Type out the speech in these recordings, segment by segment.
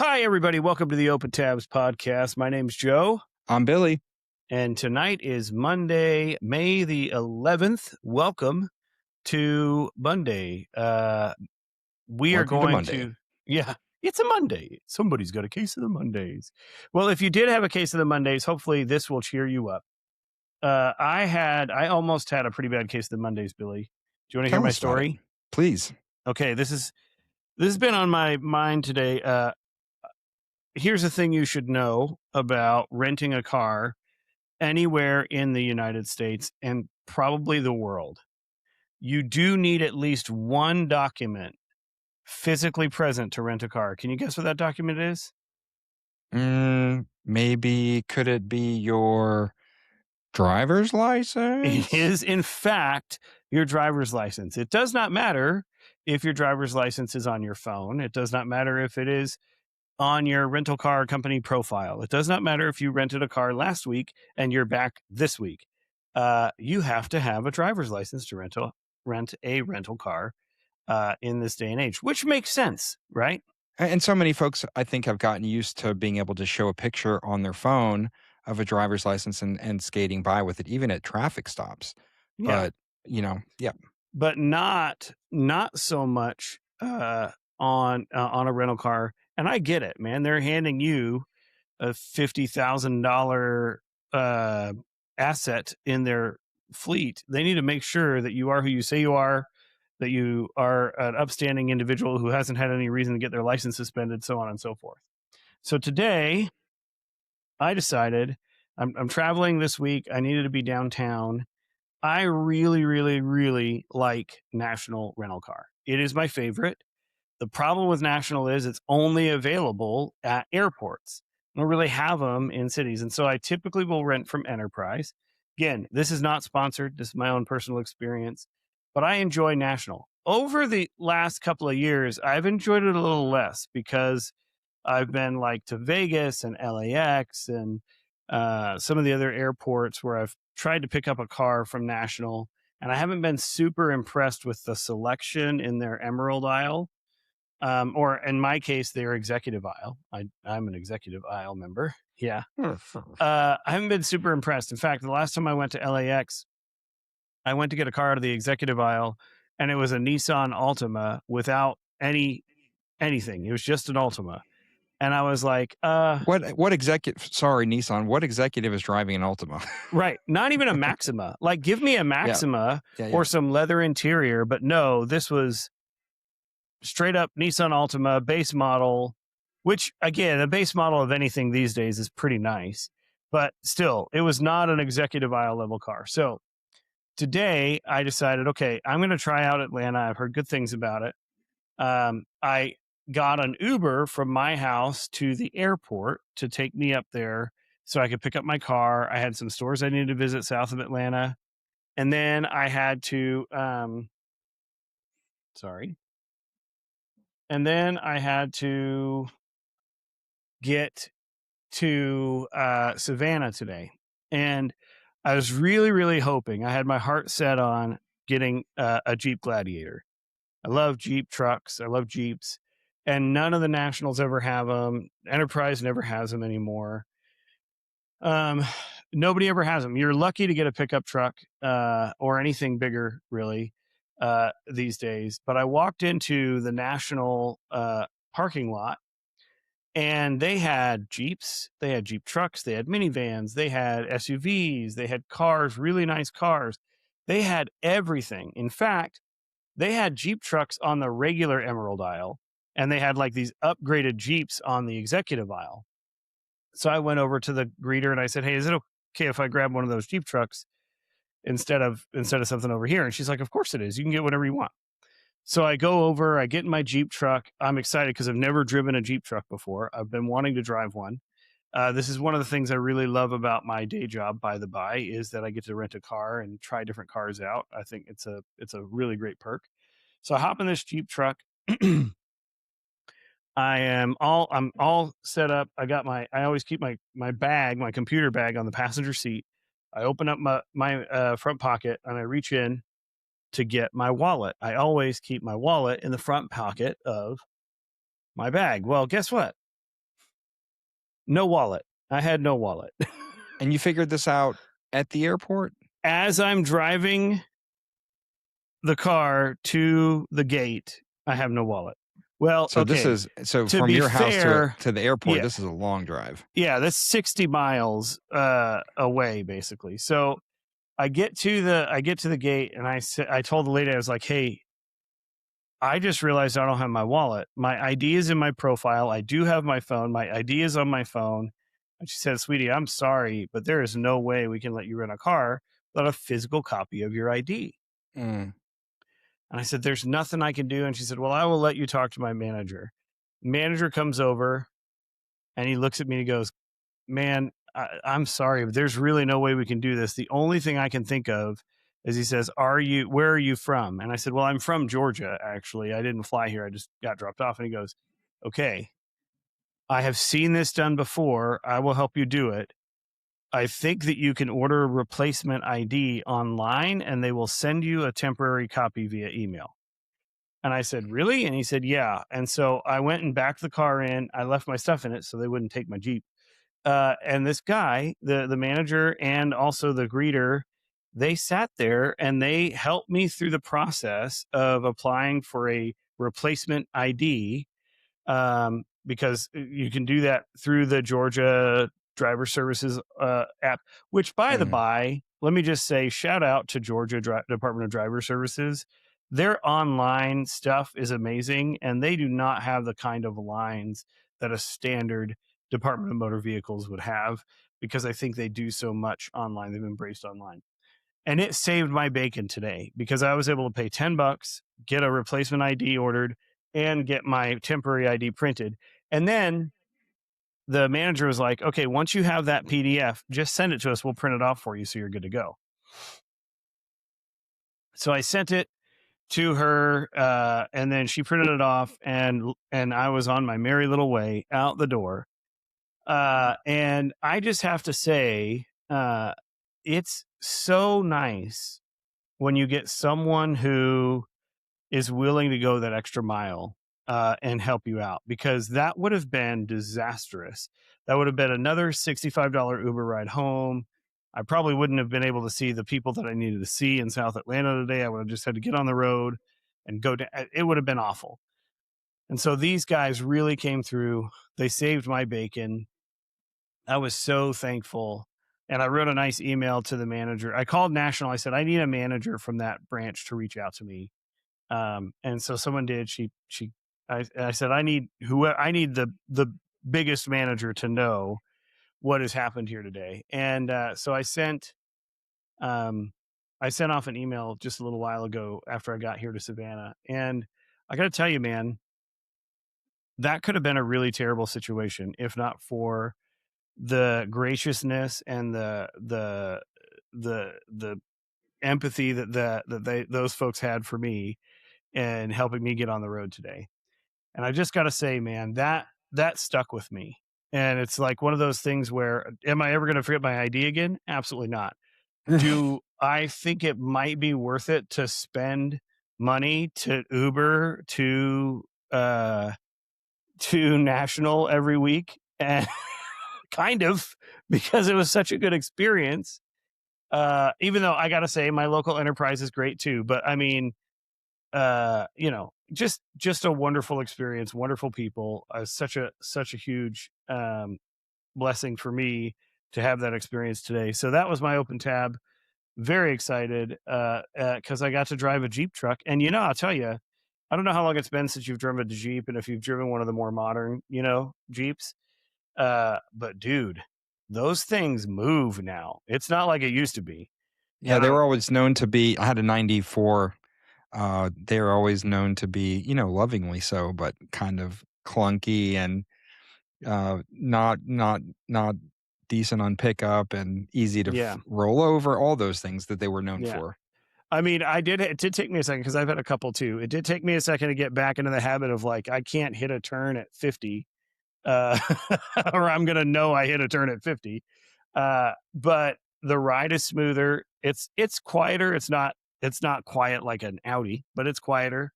Hi, everybody. Welcome to the Open Tabs podcast. My name's Joe. I'm Billy. And tonight is Monday, May the 11th. Welcome to Monday. We are Welcome to going Monday. to, yeah, it's a Monday. Somebody's got a case of the Mondays. Well, if you did have a case of the Mondays, hopefully this will cheer you up. I almost had a pretty bad case of the Mondays, Billy. Do you want to hear my story? Please. Okay, this has been on my mind today. Here's the thing you should know about renting a car anywhere in the United States and probably the world. You do need at least one document physically present to rent a car. Can you guess what that document is? Maybe could it be your driver's license? It is, in fact, your driver's license. It does not matter if your driver's license is on your phone. It does not matter if it is on your rental car company profile. It does not matter if you rented a car last week and you're back this week. You have to have a driver's license to rent a rental car in this day and age, which makes sense, right? And so many folks, I think, have gotten used to being able to show a picture on their phone of a driver's license and skating by with it, even at traffic stops. Yeah. But, yeah. But not so much on a rental car. And I get it, man. They're handing you a $50,000 asset in their fleet. They need to make sure that you are who you say you are, that you are an upstanding individual who hasn't had any reason to get their license suspended, so on and so forth. So today, I decided I'm traveling this week. I needed to be downtown. I really, really, really like National Rental Car. It is my favorite. The problem with National is it's only available at airports. I don't really have them in cities. And so I typically will rent from Enterprise. Again, this is not sponsored. This is my own personal experience, but I enjoy National. Over the last couple of years, I've enjoyed it a little less because I've been like to Vegas and LAX and some of the other airports where I've tried to pick up a car from National, and I haven't been super impressed with the selection in their Emerald aisle. Or in my case, their executive aisle. I'm an executive aisle member. Yeah. I haven't been super impressed. In fact, the last time I went to LAX, I went to get a car out of the executive aisle, and it was a Nissan Altima without anything. It was just an Altima. And I was like, What executive? Sorry, Nissan. What executive is driving an Altima? Right. Not even a Maxima. Like, give me a Maxima Yeah. or some leather interior. But no, this was straight up Nissan Altima base model, which, again, a base model of anything these days is pretty nice. But still, it was not an executive aisle level car. So today I decided, okay, I'm going to try out Atlanta. I've heard good things about it. I got an Uber from my house to the airport to take me up there so I could pick up my car. I had some stores I needed to visit south of Atlanta. And then I had to, And then I had to get to Savannah today. And I was really, really hoping, I had my heart set on getting a Jeep Gladiator. I love Jeep trucks. I love Jeeps. And none of the Nationals ever have them. Enterprise never has them anymore. Nobody ever has them. You're lucky to get a pickup truck or anything bigger, really, these days. But I walked into the National parking lot, and they had Jeeps, they had Jeep trucks, they had minivans, they had SUVs, they had cars, really nice cars. They had everything. In fact, they had Jeep trucks on the regular Emerald aisle, and they had like these upgraded Jeeps on the executive aisle. So I went over to the greeter and I said, "Hey, is it okay if I grab one of those Jeep trucks instead of something over here?" And she's like, "Of course it is. You can get whatever you want." So I go over, I get in my Jeep truck. I'm excited because I've never driven a Jeep truck before. I've been wanting to drive one. This is one of the things I really love about my day job, by the by, is that I get to rent a car and try different cars out. I think it's a really great perk. So I hop in this Jeep truck. I'm all set up. I always keep my bag, my computer bag, on the passenger seat. I open up my front pocket and I reach in to get my wallet. I always keep my wallet in the front pocket of my bag. Well, guess what? No wallet. I had no wallet. And you figured this out at the airport? As I'm driving the car to the gate, I have no wallet. Well, So okay. To from be your house fair, to the airport, yeah, this is a long drive. yeah, that's 60 miles away, basically. So I get to the gate, and I told the lady, I was like, "Hey, I just realized I don't have my wallet. My ID is in my profile. I do have my phone. My ID is on my phone." And she said, "Sweetie, I'm sorry, but there is no way we can let you rent a car without a physical copy of your ID." Mm. And I said, "There's nothing I can do." And she said, "Well, I will let you talk to my manager." Manager comes over, and he looks at me and he goes, "Man, I'm sorry, but there's really no way we can do this. The only thing I can think of is," he says, where are you from?" And I said, "Well, I'm from Georgia, actually. I didn't fly here. I just got dropped off." And he goes, "Okay, I have seen this done before. I will help you do it. I think that you can order a replacement ID online and they will send you a temporary copy via email." And I said, "Really?" And he said, "Yeah." And so I went and backed the car in. I left my stuff in it so they wouldn't take my Jeep. And this guy, the manager and also the greeter, they sat there and they helped me through the process of applying for a replacement ID, because you can do that through the Georgia Driver Services app. Which, by the Mm. by, let me just say, shout out to Georgia Department of Driver Services. Their online stuff is amazing, and they do not have the kind of lines that a standard Department of Motor Vehicles would have, because I think they do so much online. They've embraced online. And it saved my bacon today because I was able to pay $10, get a replacement ID ordered, and get my temporary ID printed. And then the manager was like, "Okay, once you have that PDF, just send it to us. We'll print it off for you so you're good to go." So I sent it to her, and then she printed it off, and I was on my merry little way out the door. And I just have to say, it's so nice when you get someone who is willing to go that extra mile, and help you out, because that would have been disastrous. That would have been another $65 Uber ride home. I probably wouldn't have been able to see the people that I needed to see in South Atlanta today. I would have just had to get on the road and go down. It would have been awful. And so these guys really came through. They saved my bacon. I was so thankful. And I wrote a nice email to the manager. I called National. I said, "I need a manager from that branch to reach out to me." And so someone did. I said, I need the biggest manager to know what has happened here today." And so um, I sent off an email just a little while ago after I got here to Savannah. And I got to tell you, man, that could have been a really terrible situation if not for the graciousness and the empathy that those folks had for me and helping me get on the road today. And I just got to say, man, that stuck with me. And it's like one of those things where, am I ever going to forget my ID again? Absolutely not. Do I think it might be worth it to spend money to Uber to National every week? And kind of, because it was such a good experience. Even though I got to say my local enterprise is great too, but I mean, just a wonderful experience, wonderful people. Such a huge blessing for me to have that experience today. So that was my open tab. Very excited because I got to drive a Jeep truck. And I'll tell you, I don't know how long it's been since you've driven a Jeep, and if you've driven one of the more modern, Jeeps. But dude, those things move now. It's not like it used to be. Yeah, And they were always known to be. I had a 94. They were always known to be, lovingly so, but kind of clunky and not decent on pickup and easy to yeah, roll over. All those things that they were known yeah. for. I mean, it did take me a second because I've had a couple too. It did take me a second to get back into the habit of, like, I can't hit a turn at 50, uh, or I'm going to know I hit a turn at 50. But the ride is smoother. It's quieter. It's not quiet like an Audi, but it's quieter.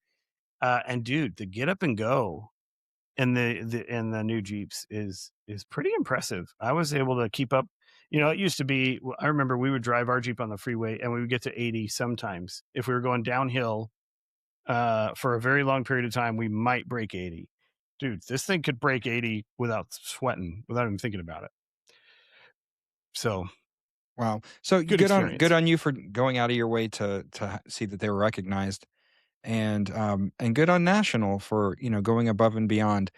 And dude, the get up and go. and the new Jeeps is pretty impressive. I was able to keep up. It used to be. I remember we would drive our Jeep on the freeway, and we would get to 80 sometimes. If we were going downhill for a very long period of time, we might break 80. Dude, this thing could break 80 without sweating, without even thinking about it. So Wow. So good good experience. on you for going out of your way to see that they were recognized, and good on National for going above and beyond.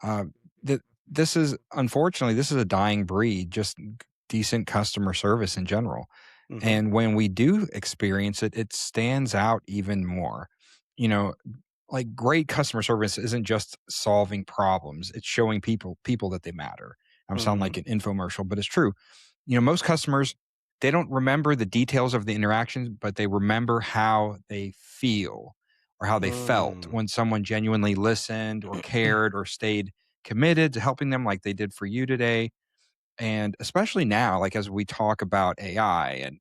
Uh, that this is unfortunately this is a dying breed. Just decent customer service in general. Hmm. And when we do experience it, it stands out even more. You know, like great customer service isn't just solving problems; it's showing people that they matter. I'm sounding Hmm. like an infomercial, but it's true. Most customers, they don't remember the details of the interactions, but they remember how they feel or how they felt Mm. when someone genuinely listened or cared or stayed committed to helping them like they did for you today. And especially now, like as we talk about AI and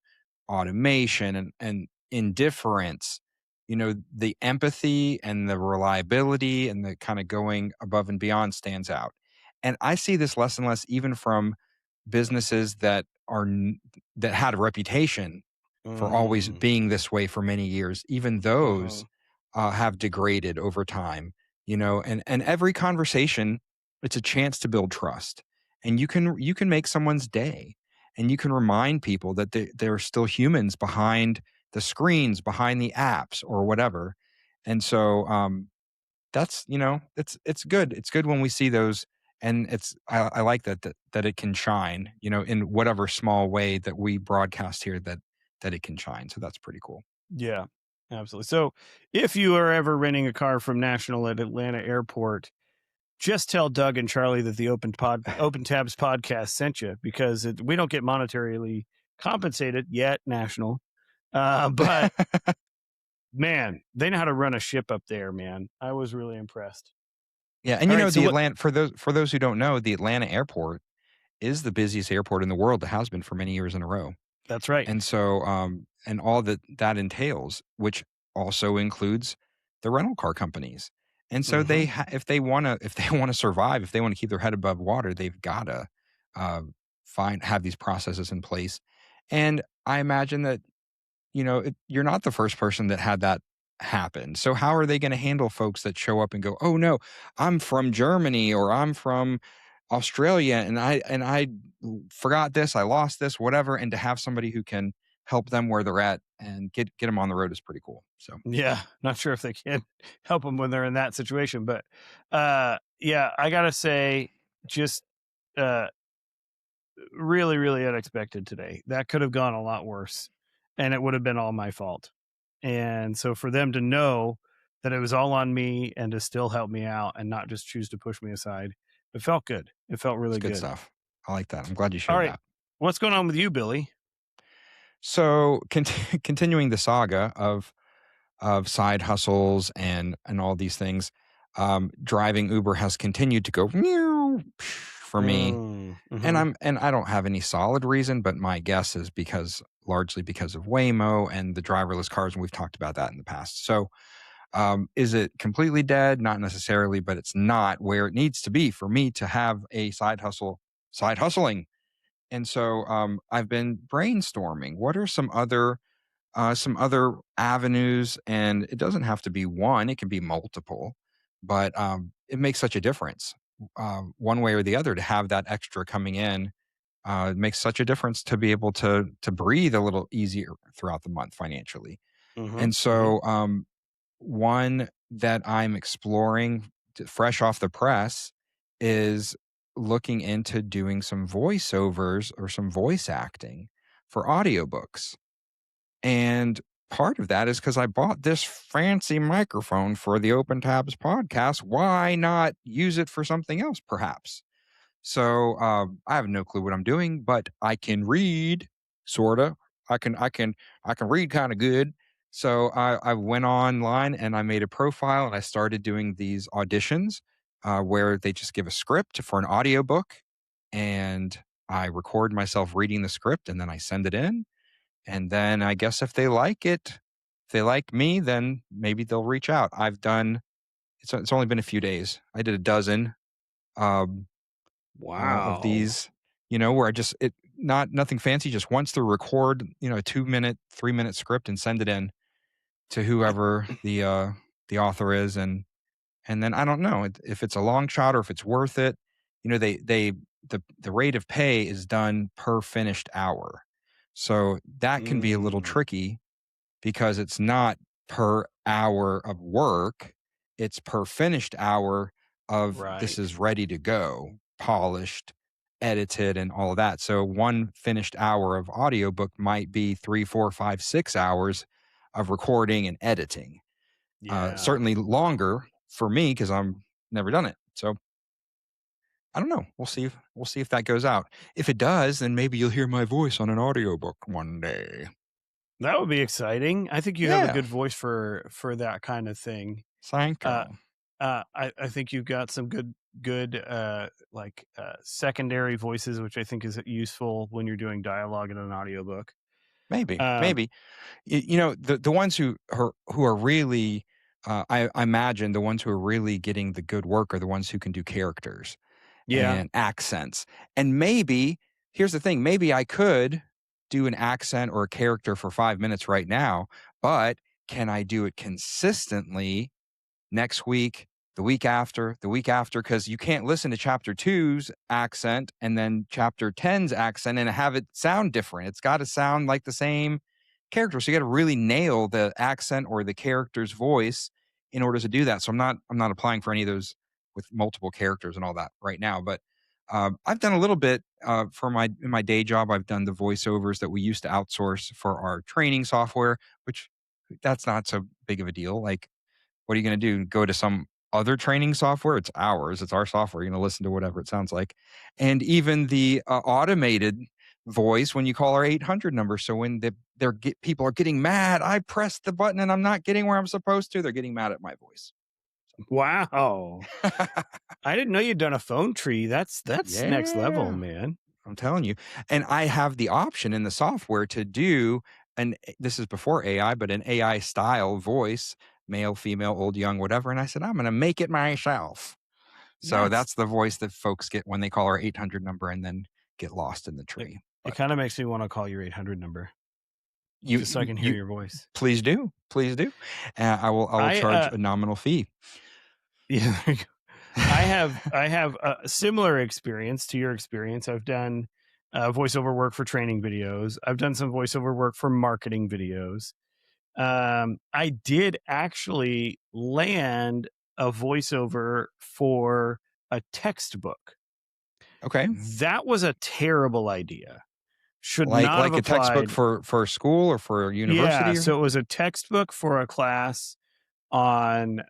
automation and indifference, the empathy and the reliability and the kind of going above and beyond stands out. And I see this less and less even from businesses that had a reputation for always Mm. being this way for many years. Even those Uh-huh. have degraded over time. And every conversation, it's a chance to build trust, and you can make someone's day, and you can remind people that they're still humans behind the screens, behind the apps, or whatever. And so that's it's good. It's good when we see those, and I like that it can shine, in whatever small way that we broadcast here, that it can shine. So that's pretty cool. Yeah, absolutely. So if you are ever renting a car from National at Atlanta Airport, just tell Doug and Charlie that the Open Tabs podcast sent you, because we don't get monetarily compensated yet, National. But man, they know how to run a ship up there, man. I was really impressed. Yeah, and All right, so the what? Atlanta for those who don't know, the Atlanta airport is the busiest airport in the world. That has been for many years in a row. That's right. And so, and all that entails, which also includes the rental car companies. And so Hmm. if they want to, if they want to survive, if they want to keep their head above water, they've got to uh, have these processes in place. And I imagine that you're not the first person that had that happen. So how are they going to handle folks that show up and go, "Oh no, I'm from Germany or I'm from Australia and I forgot this, I lost this, whatever," and to have somebody who can help them where they're at and get them on the road is pretty cool. So, Yeah, not sure if they can help them when they're in that situation, but yeah, I gotta say, just uh, really, really unexpected today. That could have gone a lot worse, and it would have been all my fault. And so for them to know that it was all on me and to still help me out and not just choose to push me aside, it felt good. It felt it's really good good. stuff. I like that. I'm glad you All shared right, that. what's going on with you, Billy? So, continuing the saga of side hustles and all these things, driving Uber has continued to go meow for me. And Mm-hmm. I don't have any solid reason, but my guess is largely because of Waymo and the driverless cars, and we've talked about that in the past. So, is it completely dead? Not necessarily, but it's not where it needs to be for me to have a side hustling. And so, I've been brainstorming. What are some other avenues? And it doesn't have to be one; it can be multiple. But it makes such a difference, one way or the other, to have that extra coming in. It makes such a difference to be able to breathe a little easier throughout the month financially. Mm-hmm. And Mm-hmm. so, one that I'm exploring, fresh off the press, is looking into doing some voiceovers or some voice acting for audiobooks. And part of that is because I bought this fancy microphone for the Open Tabs podcast. Why not use it for something else, perhaps? So I have no clue what I'm doing, but I can read, sorta. I can read kind of good. So I went online and I made a profile and I started doing these auditions where they just give a script for an audiobook, and I record myself reading the script and then I send it in. And then I guess if they like it, if they like me, then maybe they'll reach out. It's only been a few days. I did a dozen um, of Wow. these, where I just nothing fancy, just wants to record, a 2 minute, 3 minute script and send it in to I whoever the author is, and then I don't know if it's a long shot or if it's worth it. The rate of pay is done per finished hour, so that can be a little mm, tricky because it's not per hour of work, it's per finished hour of this right. is ready to go, polished, edited, and all of that. So one finished hour of audiobook might be 3, 4, 5, 6 hours of recording and editing. Yeah. Certainly longer for me because I'm never done it. So I don't know. We'll see if that goes out. If it does, then maybe you'll hear my voice on an audiobook one day. That would be exciting. I think you have a Yeah. good voice for that kind of thing. Uh, Psycho. I think you've got some good secondary voices, which I think is useful when you're doing dialogue in an audiobook. Maybe. Um, Maybe. The ones who are really I imagine the ones who are really getting the good work are the ones who can do characters yeah. and accents. And maybe here's the thing, maybe I could do an accent or a character for 5 minutes right now, but can I do it consistently next week, the week after, because you can't listen to chapter two's accent and then chapter 10's accent and have it sound different. It's got to sound like the same character. So you got to really nail the accent or the character's voice in order to do that. So I'm not applying for any of those with multiple characters and all that right now, but I've done a little bit for in my day job. I've done the voiceovers that we used to outsource for our training software, which that's not so big of a deal. Like, what are you going to do? Go to some other training software? It's ours. It's our software. You're going to listen to whatever it sounds like. And even the automated voice when you call our 800 number. So when people are getting mad, I pressed the button and I'm not getting where I'm supposed to. They're getting mad at my voice. Wow. I didn't know you'd done a phone tree. That's next level, Yeah, man. I'm telling you. And I have the option in the software to do this is before AI, but an AI style voice, male, female, old, young, whatever. And I said, I'm going to make it myself. So That's that's the voice that folks get when they call our 800 number and then get lost in the it. tree. It But kind of makes me want to call your 800 number you, just so I you, can hear you your voice. please do, please do. I will I charge a nominal fee. yeah, there you go. I have a similar experience to your experience. I've done voiceover work for training videos. I've done some voiceover work for marketing videos. I did actually land a voiceover for a textbook. Okay, That was a terrible idea. Should like not have like a textbook applied. for school or for Yeah, university or so it was a textbook for a class on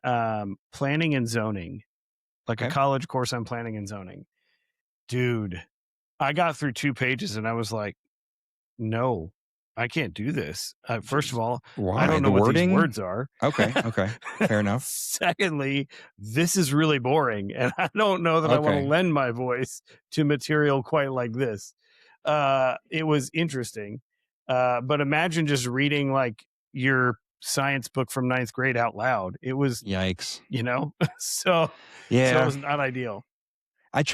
planning and zoning, like a okay. college course on planning and zoning. Dude, I got through 2 pages and I was like, "No, I can't do this." First of all, I Why don't the know what these wording? words are. Okay, fair enough. Secondly, this is really boring, and I don't know that I wanna Okay, lend my voice to material quite like this. It was interesting, but imagine just reading, like, your science book from ninth grade out loud. It was, yikes. so it Yeah, was not ideal. I've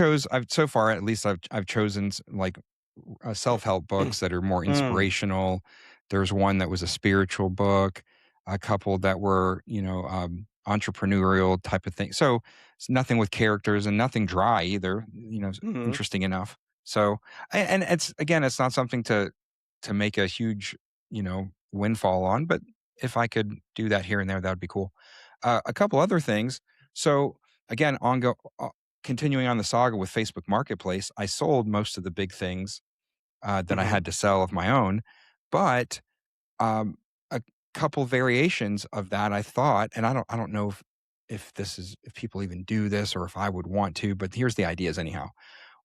so far at least I've chosen like self-help books that are more Mm, inspirational. There's one that was a spiritual book, a couple that were, entrepreneurial type of thing. So it's nothing with characters and nothing dry either, mhm. interesting enough. So, and it's, again, it's not something to make a huge, windfall on, but if I could do that here and there, that would be cool. A couple other things. So again, continuing on the saga with Facebook Marketplace, I sold most of the big things that I Mhm. had to sell of my own. But um, a couple variations of that, I thought, and I don't know if people even do this or if I would want to, but here's the ideas anyhow.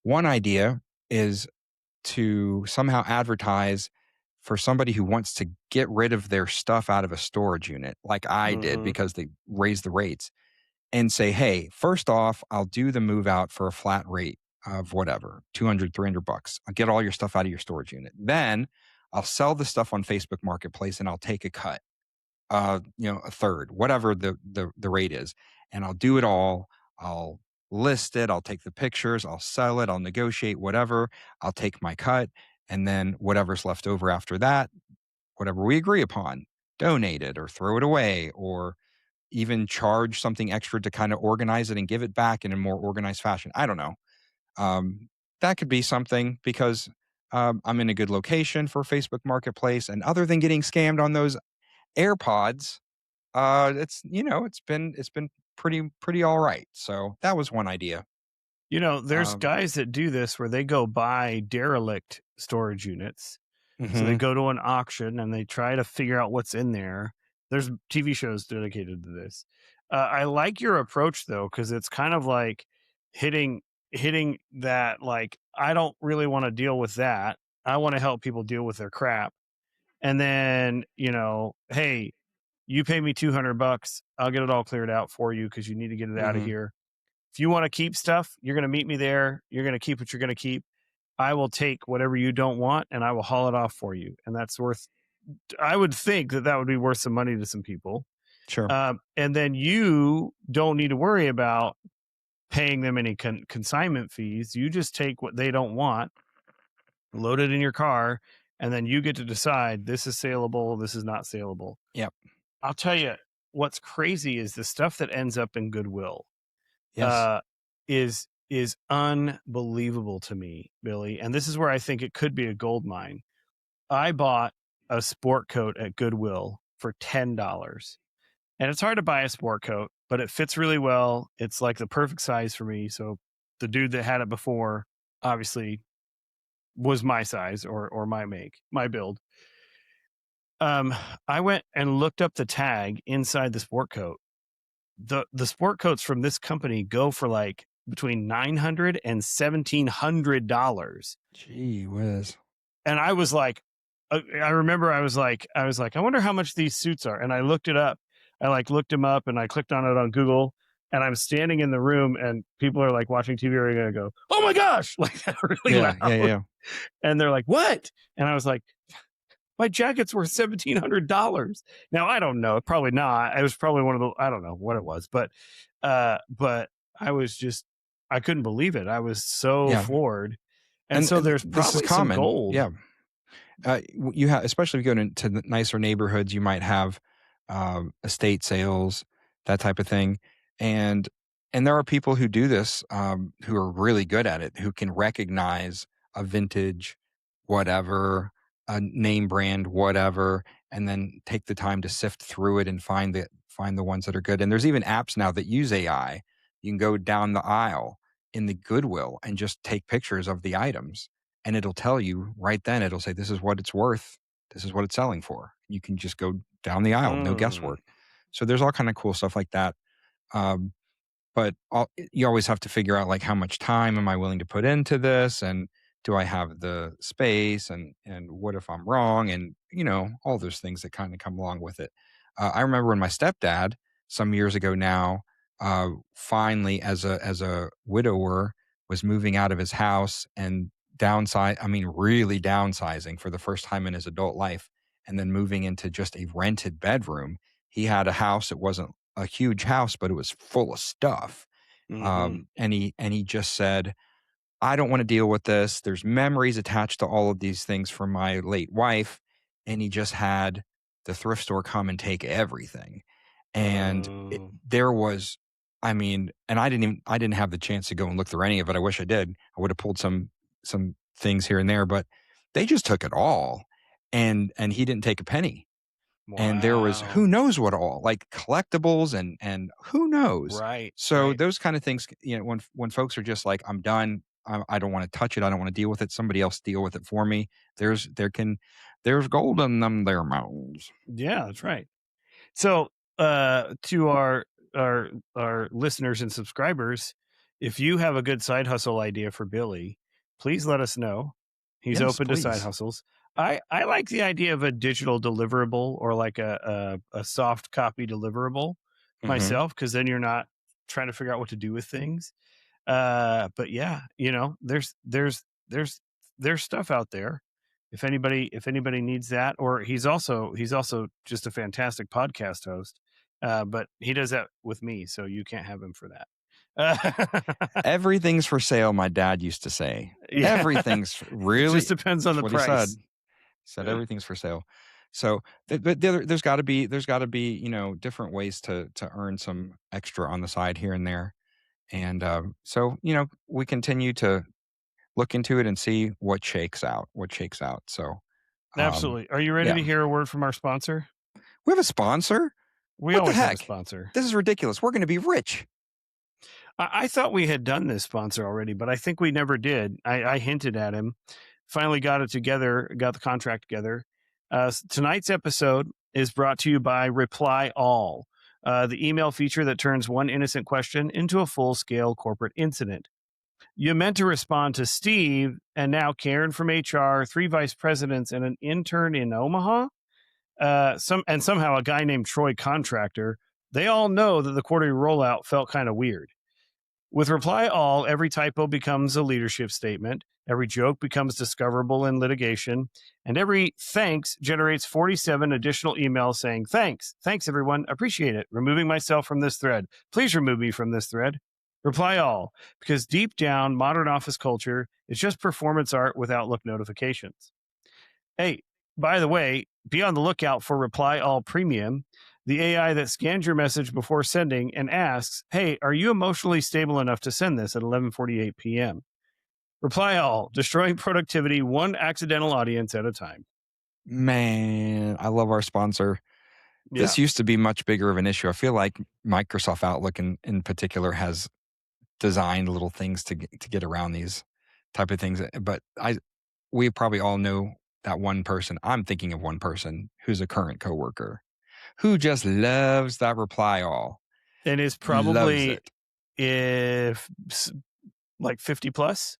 One idea is to somehow advertise for somebody who wants to get rid of their stuff out of a storage unit, like I did Mhm. because they raised the rates, and say, hey, first off, I'll do the move out for a flat rate of whatever, 200, $300. I'll get all your stuff out of your storage unit. Then I'll sell the stuff on Facebook Marketplace and I'll take a cut. a third, whatever the rate is, and I'll do it all. I'll list it. I'll take the pictures. I'll sell it. I'll negotiate whatever. I'll take my cut, and then whatever's left over after that, whatever we agree upon, donate it or throw it away or even charge something extra to kind of organize it and give it back in a more organized fashion. I don't know. Um, that could be something because I'm in a good location for Facebook Marketplace, and other than getting scammed on those AirPods, it's been pretty all right. So that was one idea. There's Um, guys that do this where they go buy derelict storage units. So they mhm, go to an auction and they try to figure out what's in there. There's TV shows dedicated to this. I like your approach though, because it's kind of like hitting hitting that like I don't really want to deal with that. I want to help people deal with their crap. And then, hey, you pay me $200, I'll get it all cleared out for you because you need to get it out of mhm, here. If you want to keep stuff, you're going to meet me there. You're going to keep what you're going to keep. I will take whatever you don't want and I will haul it off for you. And that's worth, I would think that that would be worth some money to some people. sure. And then you don't need to worry about paying them any consignment fees. You just take what they don't want, load it in your car, and then you get to decide this is saleable, this is not saleable. Yep. I'll tell you what's crazy is the stuff that ends up in Goodwill Yes. uh, is unbelievable to me, Billy. And this is where I think it could be a gold mine. I bought a sport coat at Goodwill for $10. And it's hard to buy a sport coat, but it fits really well. It's like the perfect size for me. So the dude that had it before obviously was my size or my make, my build. Um, I went and looked up the tag inside the sport coat. The sport coats from this company go for like between $900 and $1,700. Gee whiz. And I was like, I remember I wonder how much these suits are. And I looked it up. I like looked them up and I clicked on it on Google. And I'm standing in the room and people are like watching TV are going to go, oh my gosh, like that really Yeah, yeah, loud. yeah. And they're like, what? And I was like, my jacket's worth $1,700. Now I don't know, probably not. It was probably one of the I don't know what it was, but I was just I couldn't believe it. I was so Yeah. floored. And And so and there's this is probably some common. gold. Yeah. You have, especially if you go to the nicer neighborhoods, you might have estate sales, that type of thing, and and there are people who do this who are really good at it, who can recognize a vintage, whatever, a name brand, whatever, and then take the time to sift through it and find the ones that are good. And there's even apps now that use AI. You can go down the aisle in the Goodwill and just take pictures of the items and it'll tell you right then, it'll say, this is what it's worth. This is what it's selling for. You can just go down the aisle, no Mm, guesswork. So there's all kind of cool stuff like that. Um, but you always have to figure out like how much time am I willing to put into this, and do I have the space, and what if I'm wrong, and all those things that kind of come along with it. I remember when my stepdad some years ago now, finally as a widower was moving out of his house and downsize. I mean, really downsizing for the first time in his adult life, and then moving into just a rented bedroom. He had a house. It wasn't a huge house, but it was full of stuff. mm-hmm. And he just said, I don't want to deal with this. There's memories attached to all of these things from my late wife. And he just had the thrift store come and take everything. And Oh, there was, I mean, and I didn't have the chance to go and look through any of it. I wish I did. I would have pulled some things here and there, but they just took it all. And he didn't take a penny, and there was who wow. knows what all, like collectibles and who knows. Right, So right. those kind of things, when folks are just like, I'm done, I don't want to touch it, I don't want to deal with it, somebody else deal with it for me. There's gold in them there mountains. Yeah, that's right. So, to our listeners and subscribers, if you have a good side hustle idea for Billy, please let us know. He's Yes, open to side please. hustles. I like the idea of a digital deliverable or like a soft copy deliverable Hmm. myself, because then you're not trying to figure out what to do with things. But yeah, there's stuff out there. if anybody needs that, or he's also just a fantastic podcast host. But he does that with me, so you can't have him for that. Everything's for sale, my dad used to say. Yeah. Everything's It really. just depends on That's the what he said. price. He said everything's for sale. So, but there's got to be different ways to earn some extra on the side here and there, and so we continue to look into it and see what shakes out. So, Absolutely. Are you ready yeah, to hear a word from our sponsor? we have a sponsor. We What the always have a heck? sponsor. This is ridiculous. We're going to be rich. I thought we had done this sponsor already, but I think we never did. I hinted at him. Finally got it together, got the contract together. Tonight's episode is brought to you by Reply All, the email feature that turns one innocent question into a full-scale corporate incident. You meant to respond to Steve, and now Karen from HR, 3 vice presidents, and an intern in Omaha. Somehow a guy named Troy Contractor. They all know that the quarterly rollout felt kind of weird. With Reply All, every typo becomes a leadership statement, every joke becomes discoverable in litigation, and every thanks generates 47 additional emails saying, thanks, everyone, appreciate it, removing myself from this thread. Please remove me from this thread. Reply All, because deep down, modern office culture is just performance art with Outlook notifications. Hey, by the way, be on the lookout for Reply All Premium, the AI that scans your message before sending and asks, hey, are you emotionally stable enough to send this at 11:48 p.m.? Reply All, destroying productivity one accidental audience at a time. Man, I love our sponsor. Yeah. This used to be much bigger of an issue. I feel like Microsoft Outlook in particular has designed little things to get around these type of things. But we probably all know that one person. I'm thinking of one person who's a current coworker who just loves that Reply All. And is Loves probably it. if like 50 plus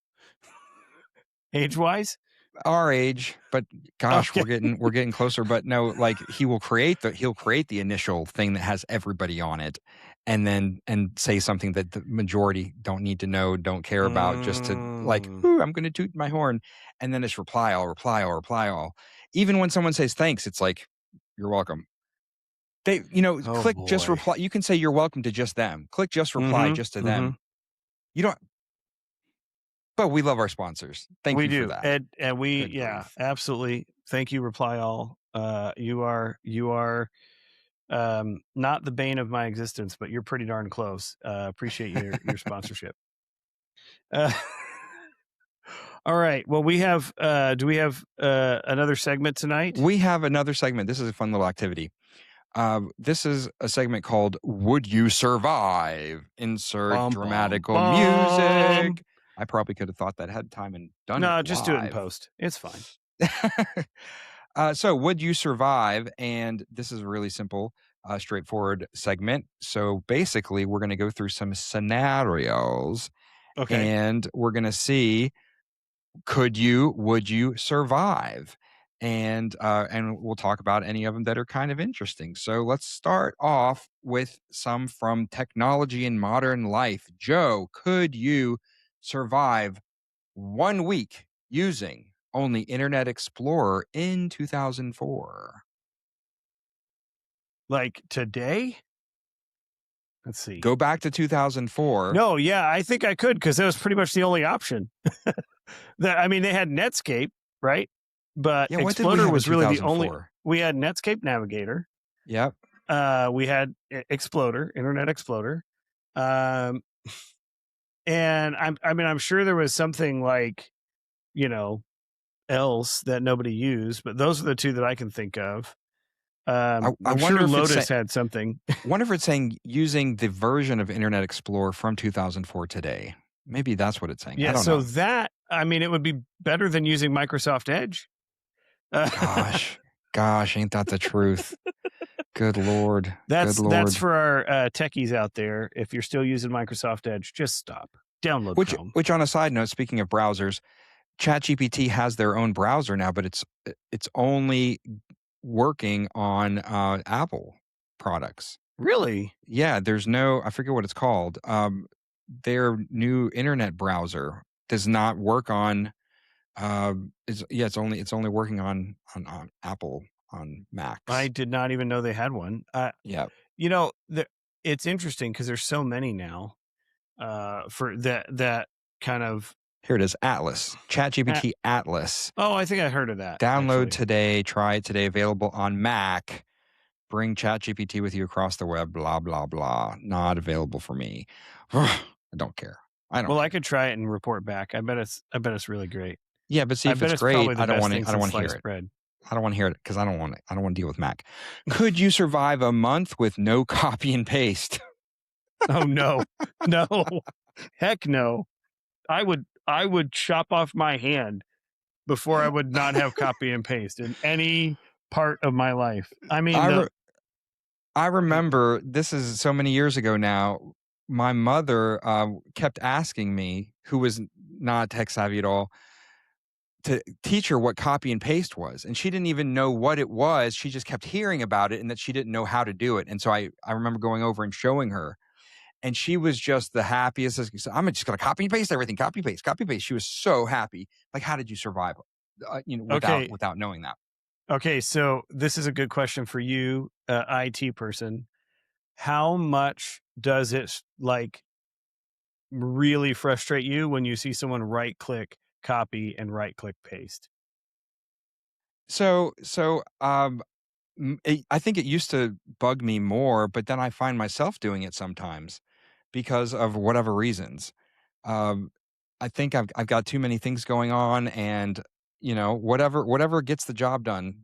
age wise. Our age, but gosh, Okay. we're getting closer. But no, like he'll create the initial thing that has everybody on it, and say something that the majority don't need to know, don't care about, just to like, ooh, I'm going to toot my horn, and then it's reply all. Even when someone says thanks, it's like, you're welcome. They, click just reply. You can say you're welcome to just them. Click just reply just to them. You don't. But we love our sponsors. Thank you for that. And we, Good yeah, grief. absolutely. Thank you, Reply All. You are not the bane of my existence, but you're pretty darn close. Appreciate your sponsorship. All right. Well, we have. Do we have another segment tonight? We have another segment. This is a fun little activity. This is a segment called "Would You Survive?" Insert dramatical music. I probably could have thought that ahead of time and done it. No, just do it in live. post. It's fine. So, would you survive? And this is a really simple, straightforward segment. So, basically, we're going to go through some scenarios, Okay. and we're going to see, would you survive? And we'll talk about any of them that are kind of interesting. So, let's start off with some from technology and modern life. Joe, could you survive 1 week using only Internet Explorer in 2004? Like today? Let's see. Go back to 2004. No, yeah, I think I could, because that was pretty much the only option. They had Netscape, right? But Yeah, what did we Exploder have in was really the 2004? only. We had Netscape Navigator. Yep. We had Exploder, Internet Exploder. And I'm sure there was something like, else that nobody used, but those are the two that I can think of. I I'm wonder sure if Lotus had something. wonder if it's saying using the version of Internet Explorer from 2004 today. Maybe that's what it's saying. Yeah, I don't so know. that, it would be better than using Microsoft Edge. Gosh, ain't that the truth? Good Lord. That's Good Lord. for our techies out there. If you're still using Microsoft Edge, just stop. Download Chrome. Which on a side note, speaking of browsers, ChatGPT has their own browser now, but it's only working on Apple products. Really? Yeah, there's no, I forget what it's called. Their new internet browser does not work on It's only working on Apple on I Macs. did not even know they had one. Yeah. You know, it's interesting because there's so many now for that kind of. Here it is, Atlas. a- ChatGPT Atlas. oh, I think I heard of that Download actually. today, try it today, available on Mac. Bring ChatGPT with you across the web, blah, blah, blah. Not available for me. I don't care. I don't Well, I care. could try it and report back. I bet it's really great. Yeah, but see I if bet it's it's great, probably the best thing I don't since want to hear sliced it. bread. I don't want to hear it because I don't want to deal with Mac. Could you survive a month with no copy and paste? Oh no, no, heck no. I would chop off my hand before I would not have copy and paste in any part of my life. I mean, I re- I remember this is so many years ago now. My mother kept asking me, who was not tech savvy at all, to teach her what copy and paste was. And she didn't even know what it was. She just kept hearing about it and that she didn't know how to do it. And so I remember going over and showing her. And she was just the happiest. I'm just going to copy and paste everything. Copy, paste, copy, paste. She was so happy. Like, how did you survive? okay, Without knowing that. okay. So this is a good question for you, IT person. How much does it like really frustrate you when you see someone right click copy and right click paste? I think it used to bug me more, but then I find myself doing it sometimes because of whatever reasons. Um, I think I've got too many things going on, and whatever gets the job done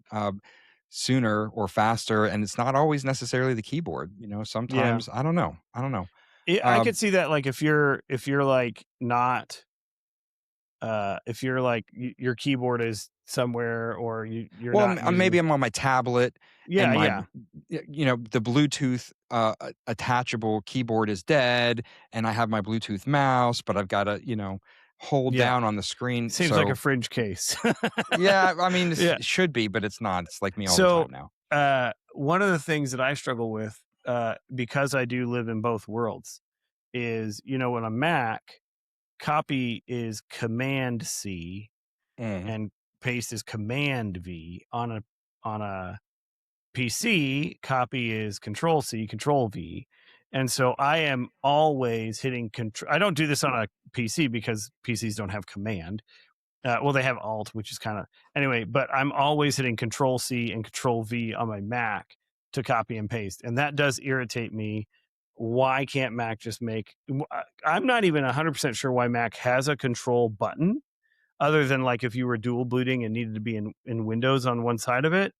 sooner or faster, and it's not always necessarily the keyboard. Yeah. Sometimes I don't know. I Um, could see that like if you're like not if you're like your keyboard is somewhere or you're well, not maybe using. I'm on my tablet, and Yeah, yeah. the Bluetooth attachable keyboard is dead, and I have my Bluetooth mouse, but I've got to hold Yeah. down on the screen. Seems like a So fringe case. yeah, I mean, Yeah. it should be, but it's not. It's like me all the So, time now. one of the things that I struggle with, because I do live in both worlds, is on a Mac, copy is Command C Mm. and paste is Command V. On a PC, copy is Control C, Control V. And so I am always hitting control. I don't do this on a PC because PCs don't have command. Well, they have Alt, which is kind of anyway. But I'm always hitting Control C and Control V on my Mac to copy and paste, and that does irritate me. Why can't Mac just make? I'm not even 100% sure why Mac has a Control button, other than like if you were dual booting and needed to be in Windows on one side of it.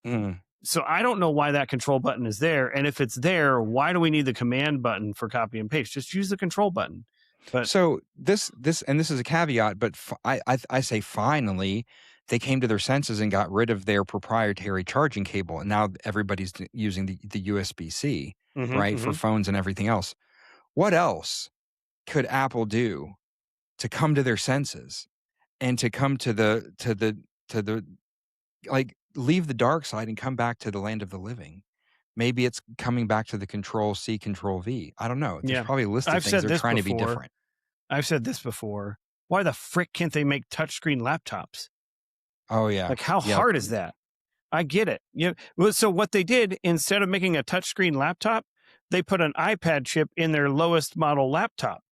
Mm. So I don't know why that Control button is there, and if it's there, why do we need the Command button for copy and paste? Just use the Control button. But So this is a caveat, but I say finally they came to their senses and got rid of their proprietary charging cable, and now everybody's using the USB-C, mhm, right, for mhm. phones and everything else. What else could Apple do to come to their senses and to come to the like leave the dark side and come back to the land of the living? Maybe it's coming back to the Control C, Control V. I don't know. There's Yeah, probably a list of I've things said they're this trying to be before. different. I've said this before. Why the frick can't they make touchscreen laptops? Oh yeah, Like, how yeah. hard is that? I get it. Well, so what they did instead of making a touchscreen laptop, they put an iPad chip in their lowest model laptop,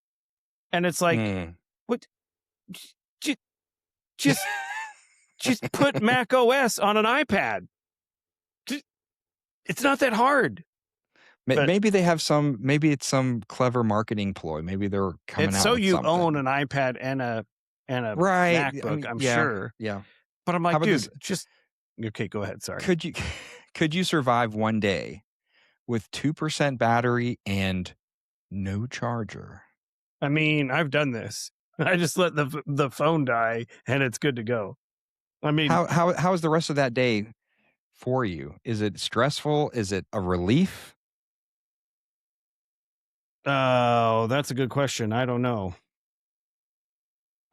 and it's like, Mm. what? Just, just, just put Mac OS on an iPad. It's not that hard. But Maybe they have some. Maybe it's some clever marketing ploy. Maybe they're coming it's out so with you own something. an iPad and a Right. I MacBook, mean, I'm yeah, sure. yeah. But I'm How like, about this? dude, just okay. Go ahead. Sorry. Could you could you survive one day with 2% battery and no charger? I mean, I've done this. I just let the phone die and it's good to go. I mean, How is the rest of that day for you? Is it stressful? Is it a relief? oh, that's a good question. I don't know.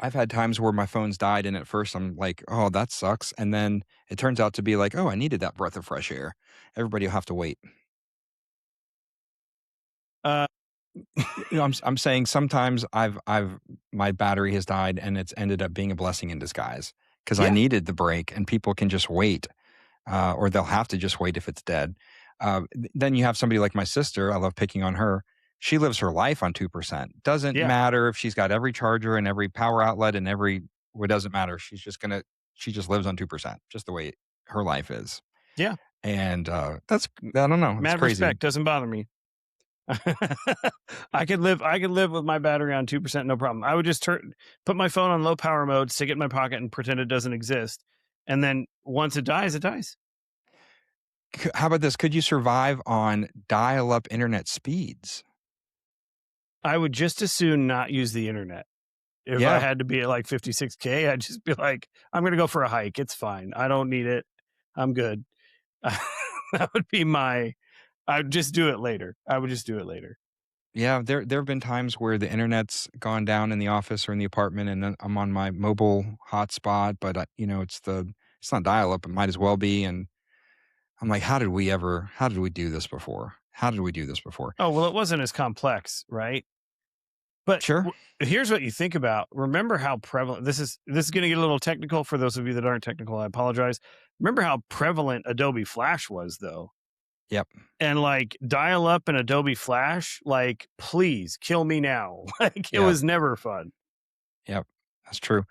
I've had times where my phone's died, and at first I'm like, "Oh, that sucks," and then it turns out to be like, "Oh, I needed that breath of fresh air." Everybody will have to wait. Uh, I'm saying sometimes I've my battery has died and it's ended up being a blessing in disguise because I Yeah, needed the break and people can just wait, or they'll have to just wait if it's dead. Then you have somebody like my sister. I love picking on her. She lives her life on 2%. Doesn't yeah, matter if she's got every charger and every power outlet and every, well, it doesn't matter. She just lives on 2%, just the way her life is. yeah. And I don't know. It's Mad crazy. respect, doesn't bother me. I could live with my battery on 2%, no problem. I would just put my phone on low power mode, stick it in my pocket, and pretend it doesn't exist. And then once it dies, it dies. How about this? Could you survive on dial up internet speeds? I would just as soon not use the internet. If I Yeah. had to be at like 56K, I'd just be like, I'm gonna go for a hike. It's fine. I don't need it. I'm good. That would be my I'd just do it later. I would just do it later. Yeah, there have been times where the internet's gone down in the office or in the apartment, and then I'm on my mobile hotspot, but it's not dial up. It might as well be, and I'm like, how did we do this before? How did we do this before? Oh, well, it wasn't as complex, right? But Sure. here's what you think about. Remember how prevalent this is going to get a little technical for those of you that aren't technical. I apologize. Remember how prevalent Adobe Flash was, though, Yep. and like dial up and Adobe Flash. Like, please kill me now. Like, it Yep. was never fun. Yep. That's true.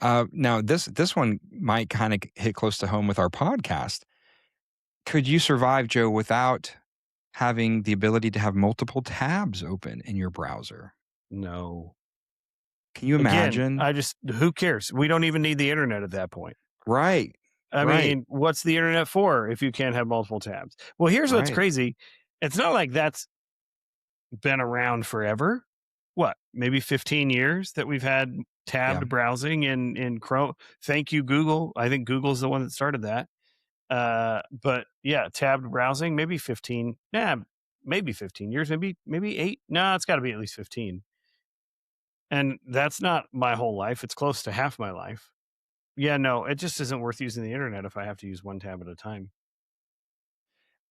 Now this one might kind of hit close to home with our podcast. Could you survive, Joe, without having the ability to have multiple tabs open in your browser? No. Can you Again, imagine? who cares? We don't even need the internet at that point. Right. I Right. mean, what's the internet for if you can't have multiple tabs? Well, here's what's Right. crazy. It's not like that's been around forever. What, maybe 15 years that we've had Yeah. tabbed browsing in Chrome. Thank you, Google. I think Google's the one that started that. But yeah, tabbed browsing, maybe 15. Yeah, maybe 15 years, maybe 8. No, it's got to be at least 15. And that's not my whole life. It's close to half my life. Yeah, no, it just isn't worth using the internet if I have to use one tab at a time.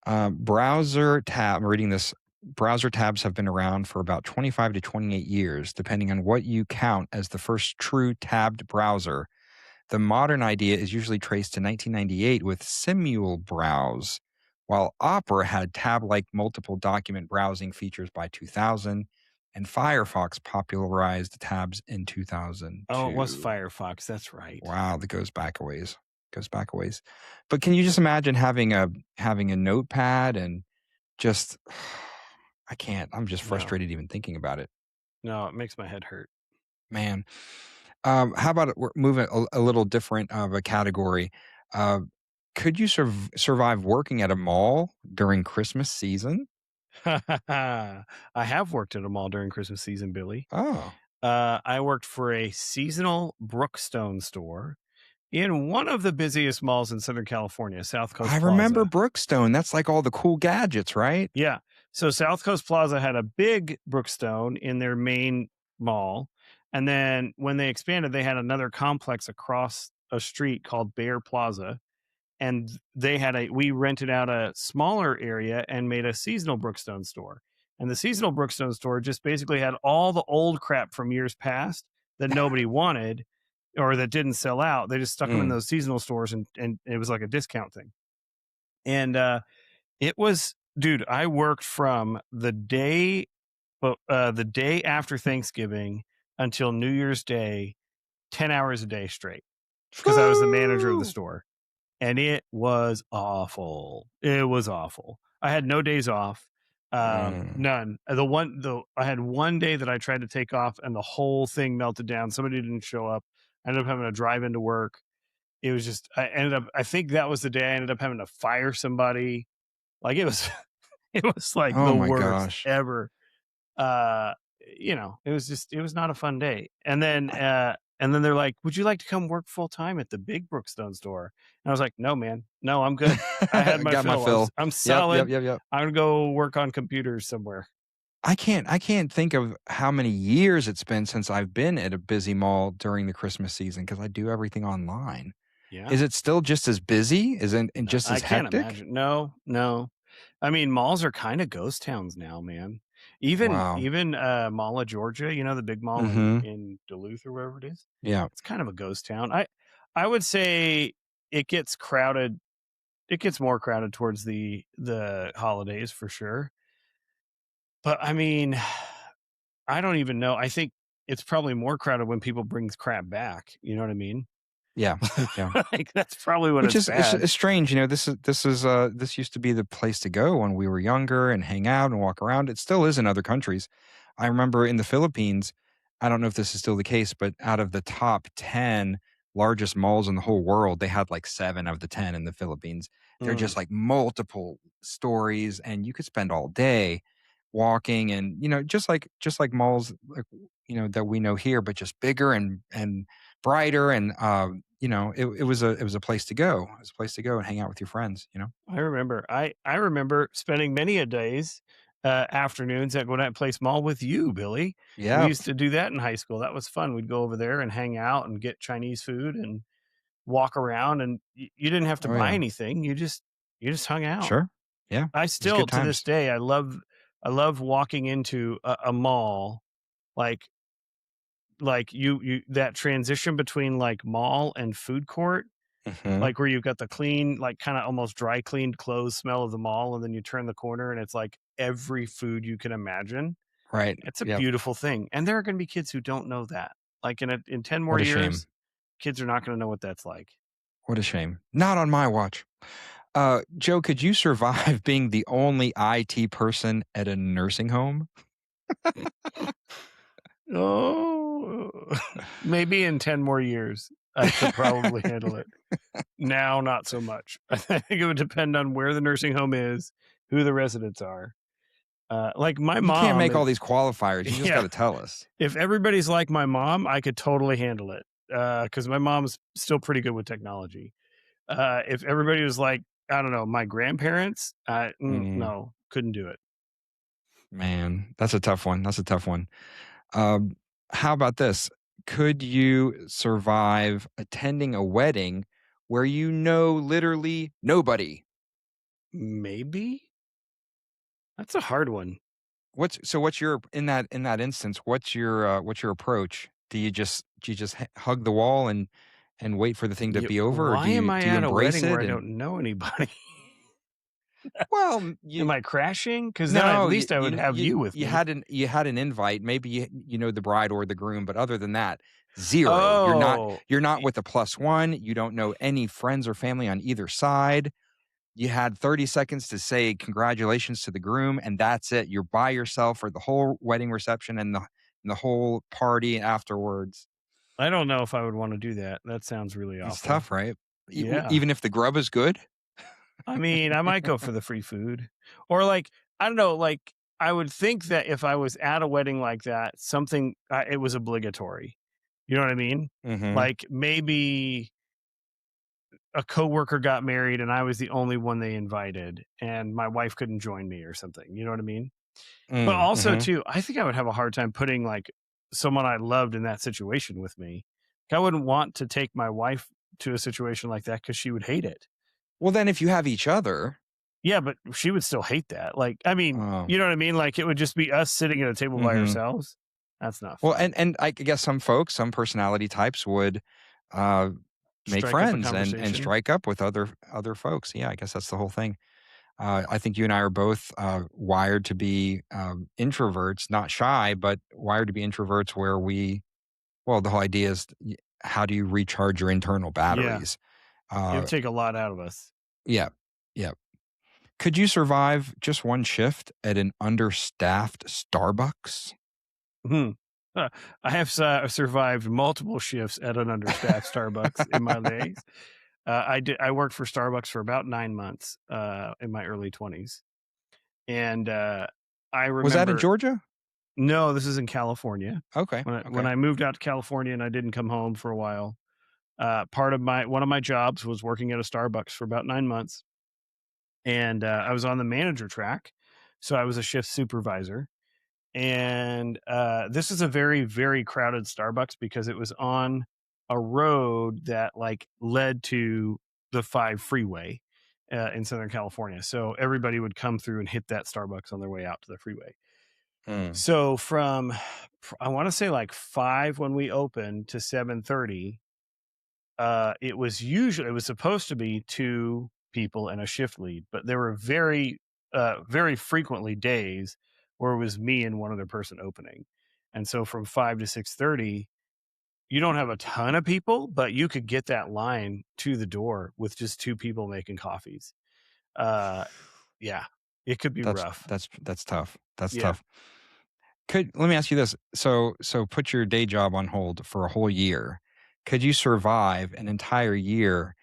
Browser tab. I'm reading this. Browser tabs have been around for about 25 to 28 years, depending on what you count as the first true tabbed browser. The modern idea is usually traced to 1998 with Simul Browse, while Opera had tab-like multiple document browsing features by 2000, and Firefox popularized tabs in Oh, it was 2002. Firefox. That's right. Wow, that goes back a ways. Goes back a ways. But can you just imagine having a notepad and just I can't. I'm just No, frustrated even thinking about it. no, it makes my head hurt. Man. How about we're moving a little different of a category? Uh, could you survive working at a mall during Christmas season? I have worked at a mall during Christmas season, Billy. Oh, I worked for a seasonal Brookstone store in one of the busiest malls in Southern California, South I Coast remember Plaza. Brookstone. That's like all the cool gadgets, right? Yeah. So South Coast Plaza had a big Brookstone in their main mall. And then when they expanded, they had another complex across a street called Bear Plaza. And we rented out a smaller area and made a seasonal Brookstone store. And the seasonal Brookstone store just basically had all the old crap from years past that nobody wanted or that didn't sell out. They just stuck them in Mm. those seasonal stores and it was like a discount thing. And it was, dude, I worked from the day after Thanksgiving until New Year's Day, 10 hours a day straight because I was the manager of the Woo! store. And it was awful. It was awful. I had no days off. Mm. None. I had one day that I tried to take off and the whole thing melted down. Somebody didn't show up. I ended up having to drive into work. It was just I think that was the day I ended up having to fire somebody. Like it was it was like Oh the my worst gosh. ever. Uh, it was not a fun day. And then they're like, "Would you like to come work full time at the big Brookstone store?" And I was like, "No, man. No, I'm good. I had my Got my fill. fill. I'm Yep, yep, solid. yep, yep. I'm gonna go work on computers somewhere." I can't think of how many years it's been since I've been at a busy mall during the Christmas season because I do everything online. Yeah. Is it still just as busy? Is it and just I as can't hectic? imagine. No, no. I mean, malls are kind of ghost towns now, man. Even Wow. even Mall of Georgia, you know, the big mall Mhm. in Duluth or wherever it is. Yeah. It's kind of a ghost town. I would say it gets crowded. It gets more crowded towards the holidays for sure. But I mean, I don't even know. I think it's probably more crowded when people brings crap back. You know what I mean? Yeah. Yeah. Like that's probably when Which it's is bad. it's strange, this used to be the place to go when we were younger and hang out and walk around. It still is in other countries. I remember in the Philippines, I don't know if this is still the case, but out of the top 10 largest malls in the whole world, they had like 7 of the 10 in the Philippines. They're Mm. just like multiple stories and you could spend all day walking and just like malls like that we know here, but just bigger and brighter and it was a place to go. It was a place to go and hang out with your friends. I remember spending many a days, afternoons at Gwinnett Place Mall with you, Billy. We Yeah. used to do that in high school. That was fun. We'd go over there and hang out and get Chinese food and walk around, and you didn't have to Oh, buy yeah. anything. You just hung out. Sure. Yeah. It I was still good to this times. day I love walking into a mall like you that transition between like mall and food court, Mhm. like where you've got the clean, like kind of almost dry cleaned clothes smell of the mall, and then you turn the corner and it's like every food you can imagine. Right. It's a Yep. beautiful thing. And there are going to be kids who don't know that. Like in 10 more What a shame. years, kids are not going to know what that's like. What a shame. Not on my watch. Joe, could you survive being the only IT person at a nursing home? Oh, maybe in 10 more years, I could probably handle it. Now, not so much. I think it would depend on where the nursing home is, who the residents are. Like my You can't mom make all is, these qualifiers. You just yeah. got to tell us. If everybody's like my mom, I could totally handle it. Because my mom's still pretty good with technology. If everybody was like, I don't know, my grandparents, Mm, no, couldn't do it. man, that's a tough one. That's a tough one. Um, how about this? Could you survive attending a wedding where you know literally nobody? Maybe that's a hard one. What's your in that instance? What's your approach? Do you just hug the wall and wait for the thing to be over, or do Why am you I do you at a embrace wedding where it? I And don't know anybody? well, Am I crashing? Because then at no, least I would have you with you me. had an invite. Maybe you know the bride or the groom, but other than that, zero. Oh, You're not with a plus one. You don't know any friends or family on either side. You had 30 seconds to say congratulations to the groom, and that's it. You're by yourself for the whole wedding reception and the whole party afterwards. I don't know if I would want to do that. That sounds really It's awful. tough, right? Yeah. Even if the grub is good. I mean, I might go for the free food. Or like, I don't know, like I would think that if I was at a wedding like that, something it was obligatory. You know what I mean? Mm-hmm. Like maybe a coworker got married and I was the only one they invited and my wife couldn't join me or something. You know what I mean? But also Mm-hmm. too, I think I would have a hard time putting like someone I loved in that situation with me. Like, I wouldn't want to take my wife to a situation like that because she would hate it. Well, then if you have each other, Yeah, but she would still hate that. Like, I mean, oh, you know what I mean? Like, it would just be us sitting at a table by mm-hmm. ourselves. That's not Well, fun. and I guess some folks, some personality types would uh, make Strike up a friends and conversation. strike up with other folks. Yeah, I guess that's the whole thing. I think you and I are both wired to be introverts, not shy, but wired to be introverts where well, the whole idea is how do you recharge your internal Yeah, batteries? it would Uh, take a lot out of us. yeah, yeah. Could you survive just one shift at an understaffed Starbucks? Hmm. Uh, I have survived multiple shifts at an understaffed Starbucks in my days. I worked for Starbucks for about 9 months in my early 20s, and I Was that in remember. Georgia? No, this is in California. Okay, When okay. I moved out to California and I didn't come home for a while, part of my one of my jobs was working at a Starbucks for about 9 months, and I was on the manager track, so I was a shift supervisor. And this is a very very crowded Starbucks because it was on a road that like led to the 5 freeway in Southern California. So everybody would come through and hit that Starbucks on their way out to the freeway. Hmm. So from I want to say like 5 when we opened to 7:30, it was supposed to be 2 people and a shift lead, but there were very frequently days where it was me and one other person opening. And so from 5 to 6:30, you don't have a ton of people, but you could get that line to the door with just 2 people making coffees. Uh, yeah, it could be rough. That's tough. That's Yeah. tough. Let me ask you this. So put your day job on hold for a whole year. Could you survive an entire year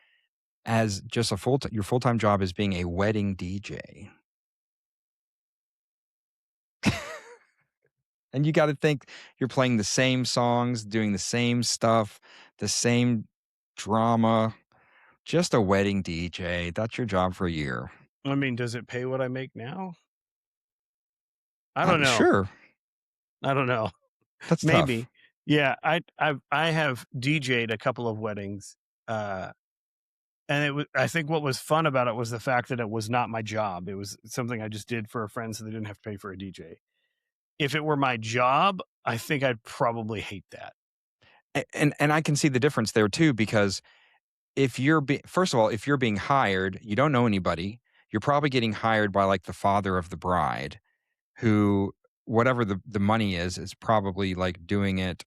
as just your full-time job as being a wedding DJ? And you got to think you're playing the same songs, doing the same stuff, the same drama, just a wedding DJ. That's your job for a year. I mean, does it pay what I make now? I don't know. Sure. I don't know. That's tough. Maybe. Yeah, I have DJ'd a couple of weddings, uh, and I think what was fun about it was the fact that it was not my job. It was something I just did for a friend so they didn't have to pay for a DJ. If it were my job, I think I'd probably hate that. And I can see the difference there too, because if you're first of all, if you're being hired, you don't know anybody. You're probably getting hired by like the father of the bride, who whatever the money is probably like doing it.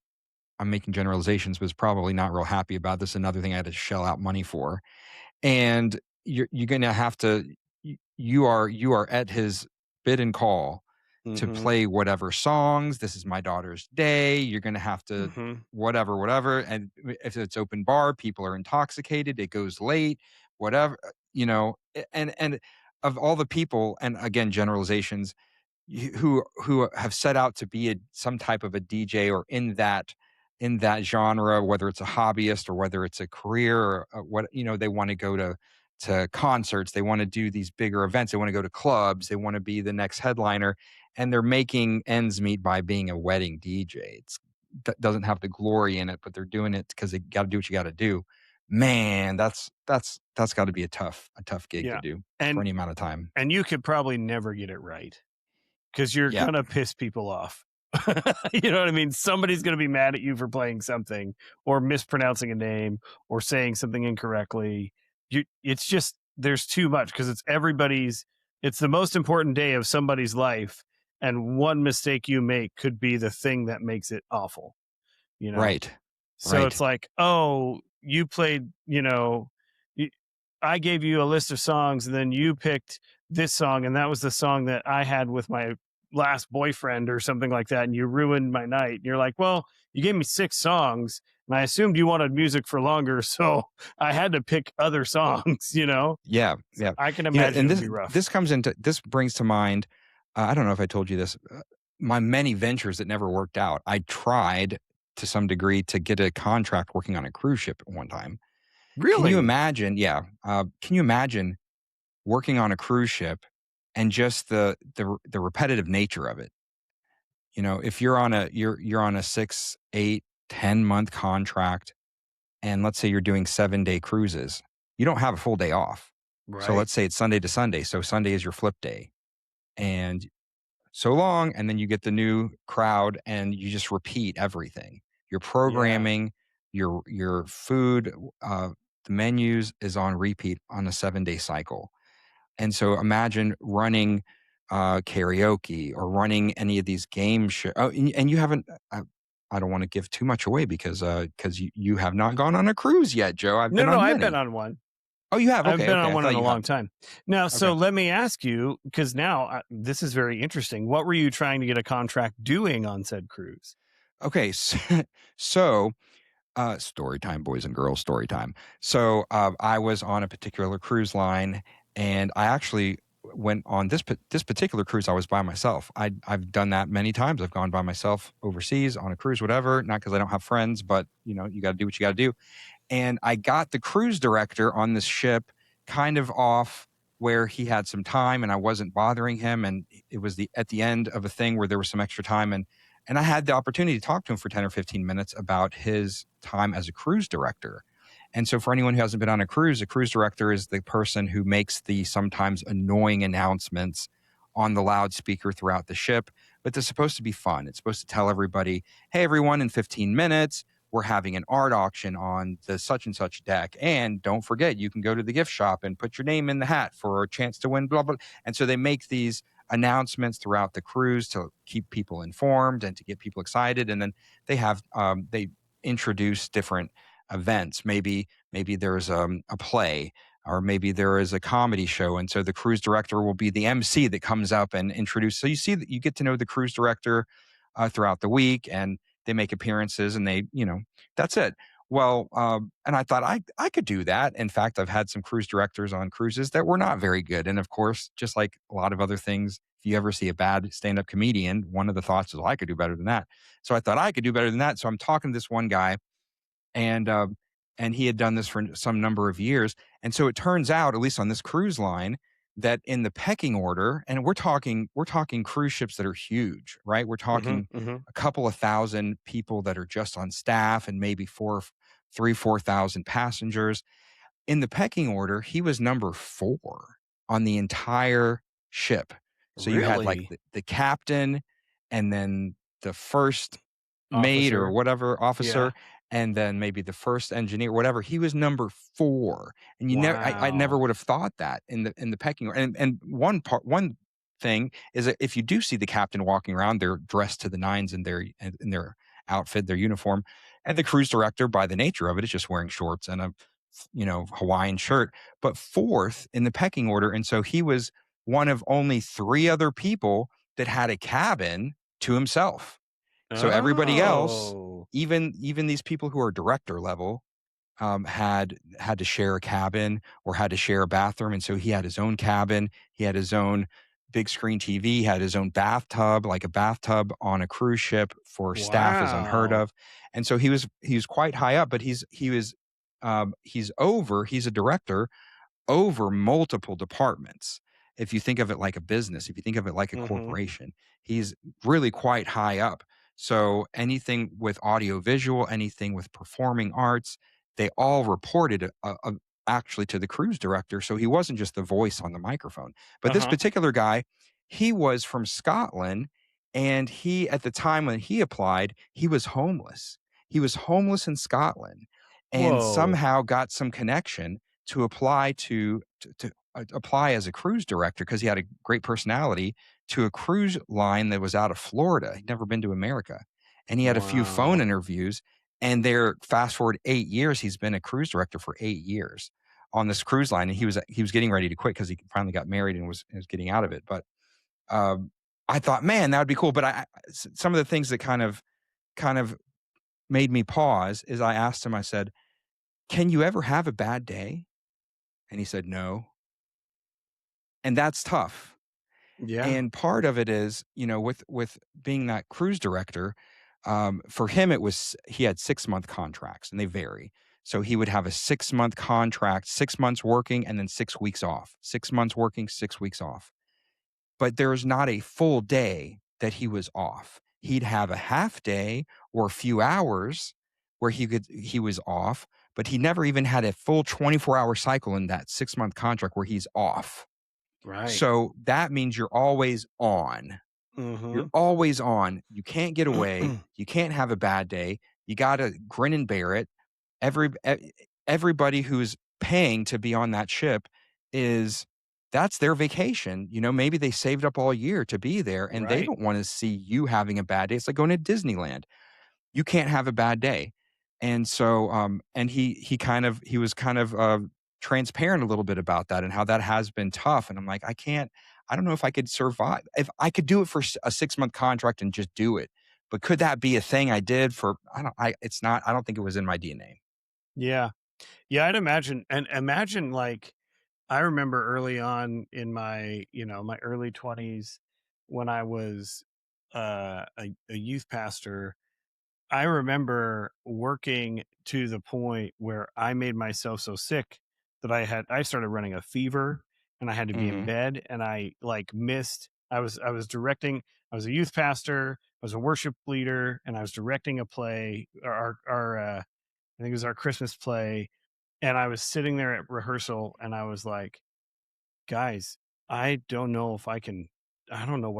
I'm making generalizations, but is probably not real happy about this. Another thing I had to shell out money for, and you're going to have to. You are at his bid and call to Mhm. play whatever songs. This is my daughter's day. You're going to have to Mhm. whatever. And if it's open bar, people are intoxicated. It goes late, whatever, and of all the people, and again, generalizations, who have set out to be some type of a DJ or in that genre, whether it's a hobbyist or whether it's a career or what they want to go to concerts, they want to do these bigger events, they want to go to clubs, they want to be the next headliner, and they're making ends meet by being a wedding DJ. That doesn't have the glory in it, but they're doing it because they got to do what you got to do. Man, that's got to be a tough gig to Yeah. do for And any amount of time. and you could probably never get it right. 'Cause you're Yeah, gonna piss people off. You know what I mean? Somebody's gonna be mad at you for playing something or mispronouncing a name or saying something incorrectly. It's just there's too much because it's the most important day of somebody's life, and one mistake you make could be the thing that makes it awful, you know? right, So it's right. like, "Oh, you played, y I gave you a list of songs, and then you picked this song, and that was the song that I had with my last boyfriend," or something like that, and you ruined my night. And you're like, "Well, you gave me 6 songs, and I assumed you wanted music for longer, so I had to pick other songs," you know? Yeah, So yeah. I can imagine And it would this be rough. this comes into this brings to mind. I don't know if I told you this. My many ventures that never worked out. I tried to some degree to get a contract working on a cruise ship at one time. Can you Really? imagine? Yeah. Can you imagine working on a cruise ship and just the repetitive nature of it? If you're on a 6, 8, 10 month contract, and let's say you're doing 7-day cruises, you don't have a full day off. So Right. let's say it's Sunday to Sunday. So Sunday is your flip day, and so long. And then you get the new crowd and you just repeat everything. Your Yeah. programming, your food, the menus is on repeat on a 7-day cycle. And so imagine running karaoke or running any of these game shows. Oh, and you haven't. I don't want to give too much away because you have not gone on a cruise yet, Joe. I've No, been no, on I've been many. on one. Oh, you have? I've Okay, been okay. on I one in thought a you have. long time. Now, so Okay. let me ask you, because now this is very interesting. What were you trying to get a contract doing on said cruise? Okay. So, story time, boys and girls, story time. So, I was on a particular cruise line, and I actually went on this particular cruise. I was by myself. I've done that many times. I've gone by myself overseas on a cruise, whatever. Not because I don't have friends, but you got to do what you got to do. And I got the cruise director on this ship kind of off where he had some time and I wasn't bothering him. And it was at the end of a thing where there was some extra time. And I had the opportunity to talk to him for 10 or 15 minutes about his time as a cruise director. And so for anyone who hasn't been on a cruise director is the person who makes the sometimes annoying announcements on the loudspeaker throughout the ship. But they're supposed to be fun. It's supposed to tell everybody, hey, everyone, in 15 minutes, we're having an art auction on the such and such deck. And don't forget, you can go to the gift shop and put your name in the hat for a chance to win, blah, blah. And so they make these announcements throughout the cruise to keep people informed and to get people excited. And then they introduce different events. Maybe there's a play, or maybe there is a comedy show, and so the cruise director will be the MC that comes up and introduce. So you see that you get to know the cruise director throughout the week, and they make appearances, and that's it. Well, and I thought I could do that. In fact, I've had some cruise directors on cruises that were not very good, and of course, just like a lot of other things, if you ever see a bad stand-up comedian, one of the thoughts is, well, I could do better than that. So I thought I could do better than that. So I'm talking to this one guy, and he had done this for some number of years. And so it turns out, at least on this cruise line, that in the pecking order, and we're talking cruise ships that are huge, right? We're Hmm. talking Hmm. a couple of thousand people that are just on staff, and maybe 4,000 passengers. In the pecking order, he was number 4 on the entire ship. So you had like Really? the captain, and then the first mate or Officer. whatever Yeah. officer, and then maybe the first engineer, whatever. He was number 4. And I never Wow. would have thought that in the pecking order. And one thing is that if you do see the captain walking around, they're dressed to the nines in their outfit, their uniform. And the cruise director, by the nature of it, is just wearing shorts and a Hawaiian shirt, but 4th in the pecking order. And so he was one of only 3 other people that had a cabin to himself. So everybody else, Oh. even these people who are director level, had to share a cabin or had to share a bathroom. And so he had his own cabin. He had his own big screen TV, had his own bathtub. Like a bathtub on a cruise ship for staff is unheard Wow. of. And so he was quite high up, but he's a director over multiple departments. If you think of it like a business, if you think of it like a Hmm. corporation, he's really quite high up. So anything with audiovisual, anything with performing arts, they all reported actually to the cruise director. So he wasn't just the voice on the microphone. But this Uh-huh. particular guy, he was from Scotland, and at the time when he applied, he was homeless. He was homeless in Scotland, and Whoa. somehow got some connection to apply to apply as a cruise director, because he had a great personality, to a cruise line that was out of Florida. He'd never been to America, and he had a few phone Wow. interviews. And there, fast forward 8 years, he's been a cruise director for 8 years on this cruise line, and he was getting ready to quit because he finally got married and was getting out of it. But um, I thought, man, that would be cool. But some of the things that kind of made me pause is I asked him. I said, "Can you ever have a bad day?" And he said, "No." And that's tough. Yeah. And part of it is, with being that cruise director, for him, he had 6-month contracts, and they vary. So he would have a 6-month contract, 6 months working, and then 6 weeks off, 6 months working, 6 weeks off. But there's not a full day that he was off. He'd have a half day or a few hours where he was off, but he never even had a full 24-hour cycle in that 6-month contract where he's off. Right. So that means you're always on. You're Hmm. always on. You can't get away. You can't have a bad day. You got to grin and bear it. Every everybody who's paying to be on that ship is that's their vacation. Maybe they saved up all year to be there, and they Right. don't want to see you having a bad day. It's like going to Disneyland. You can't have a bad day. And so, and he was kind of transparent a little bit about that and how that has been tough. And I'm like, I don't know if I could survive. If I could do it for a 6-month contract and just do it, but could that be a thing I did for, it's not, I don't think it was in my DNA. Yeah. Yeah, I'd imagine, and imagine, like, I remember early on in my, my early 20s, when I was a youth pastor. I remember working to the point where I made myself so sick that I started running a fever, and I had to be in Hmm. bed, and I like missed I was directing. I was a youth pastor, I was a worship leader, and I was directing a play, our I think it was our Christmas play. And I was sitting there at rehearsal, and I was like, guys, I don't know if I don't know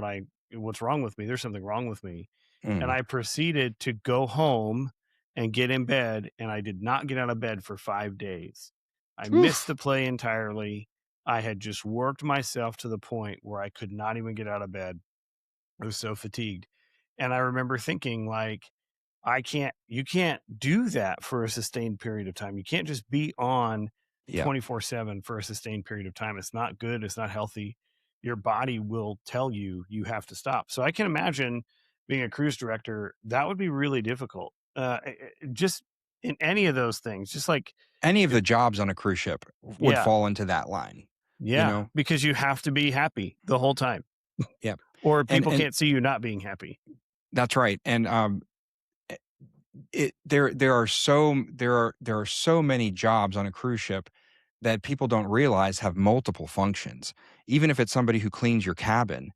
what's wrong with me. There's something wrong with me. And Mm. I proceeded to go home and get in bed, and I did not get out of bed for 5 days. I missed Oof. the play entirely. I had just worked myself to the point where I could not even get out of bed. I was so fatigued. And I remember thinking, like, you can't do that for a sustained period of time. You can't just be on Yep. 24/7 for a sustained period of time. It's not good. It's not healthy. Your body will tell you you have to stop. So I can imagine being a cruise director, that would be really difficult. Just in any of those things, just like, Any of it- the jobs on a cruise ship would yeah, fall into that line, you yeah, know? because you have to be happy the whole time, Yep. or people And can't see you not being happy. that's right. And eh, there are so many jobs on a cruise ship that people don't realize have multiple functions. Even if it's somebody who cleans your cabin,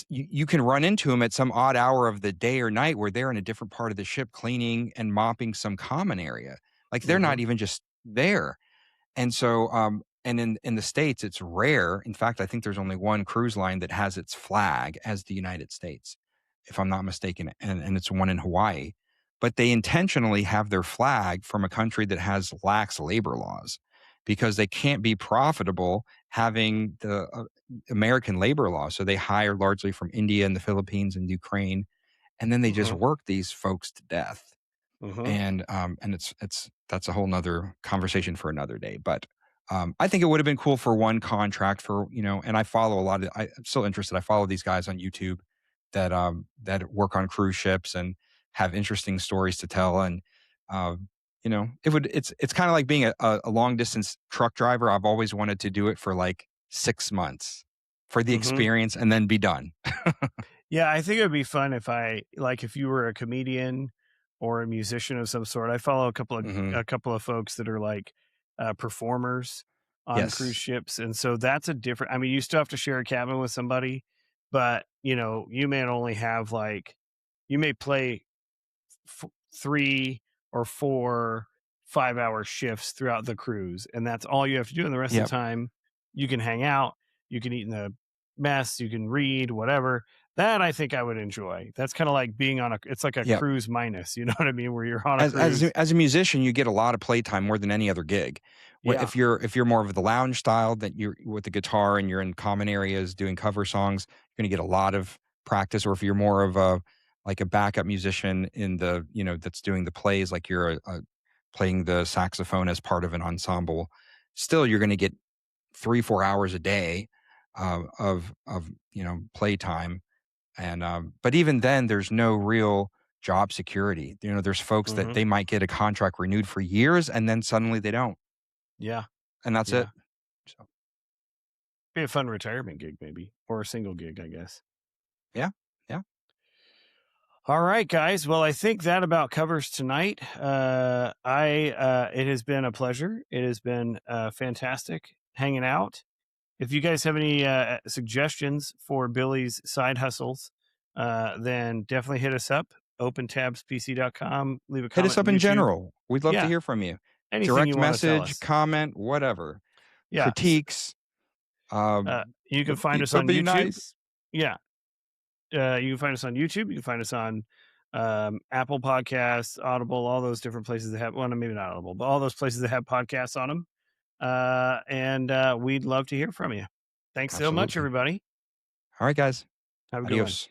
you can run into them at some odd hour of the day or night where they're in a different part of the ship cleaning and mopping some common area. Like they're Hmm. not even just there. And so, and in the States, it's rare. In fact, I think there's only one cruise line that has its flag as the United States, if I'm not mistaken, and it's one in Hawaii. But they intentionally have their flag from a country that has lax labor laws because they can't be profitable having the American labor law. So they hire largely from India and the Philippines and Ukraine, and then they just Hmm. work these folks to death. Hmm. And it's that's a whole nother conversation for another day. But I think it would have been cool for one contract for, and I follow a lot of, I'm still interested. I follow these guys on YouTube that work on cruise ships and have interesting stories to tell. And it's kind of like being a long distance truck driver. I've always wanted to do it for like 6 months for the Hmm. experience and then be done. Yeah, I think it would be fun if you were a comedian or a musician of some sort. I follow Hmm. a couple of folks that are like performers on cruise Yes. ships, and so that's a different. I mean, you still have to share a cabin with somebody, but you may only have like you may play 3 or 4 5-hour shifts throughout the cruise, and that's all you have to do. And the rest of the Yep. time, you can hang out, you can eat in the mess, you can read, whatever. That I think I would enjoy. That's kind of like being on a. It's like a Yep. cruise minus. You know what I mean? Where you're on a As cruise. a, as a musician, you get a lot of playtime more than any other gig. Yeah. If you're more of the lounge style that you're with the guitar and you're in common areas doing cover songs, you're going to get a lot of practice. Or if you're more of a like a backup musician in the that's doing the plays, like you're playing the saxophone as part of an ensemble, still you're going to get 3-4 hours a day of playtime. And but even then, there's no real job security. There's folks that Hmm. they might get a contract renewed for years and then suddenly they don't, Yeah. and that's it. Yeah. So Be a fun retirement gig, maybe, or a single gig, I guess. yeah, yeah. All right, guys. Well, I think that about covers tonight. It has been a pleasure. It has been fantastic hanging out. If you guys have any suggestions for Billy's side hustles, then definitely hit us up. OpenTabsPC.com. Leave a Hit us comment on up in YouTube. general. We'd love to Yeah, hear from you. anything you Direct want to tell message, us. comment, whatever. Yeah, Critiques. you can find us But on be YouTube. nice. Yeah, you can find us on YouTube. You can find us on Apple Podcasts, Audible, all those different places that have. Well, maybe not Audible, but all those places that have podcasts on them. And we'd love to hear from you. Thanks so much, Absolutely. everybody. All right, guys. Have a good one. Adios.